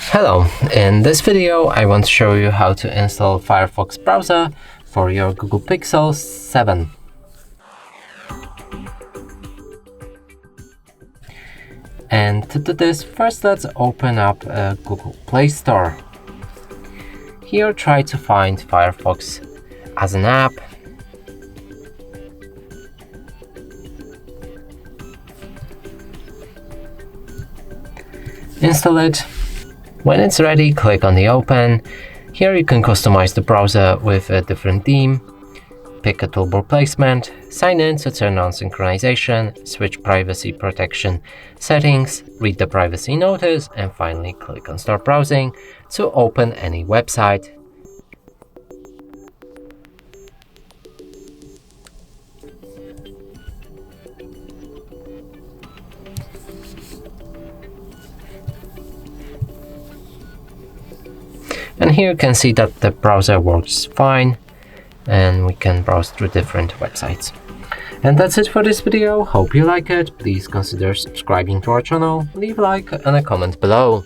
Hello, in this video I want to show you how to install Firefox browser for your Google Pixel 7. And to do this, first let's open up Google Play Store. Here try to find Firefox as an app. Install it. When it's ready, click on the Open. Here you can customize the browser with a different theme, pick a toolbar placement, sign in to turn on synchronization, switch privacy protection settings, read the privacy notice, and finally click on Start Browsing to open any website. And here you can see that the browser works fine and we can browse through different websites. And that's it for this video. Hope you like it. Please consider subscribing to our channel, leave a like and a comment below.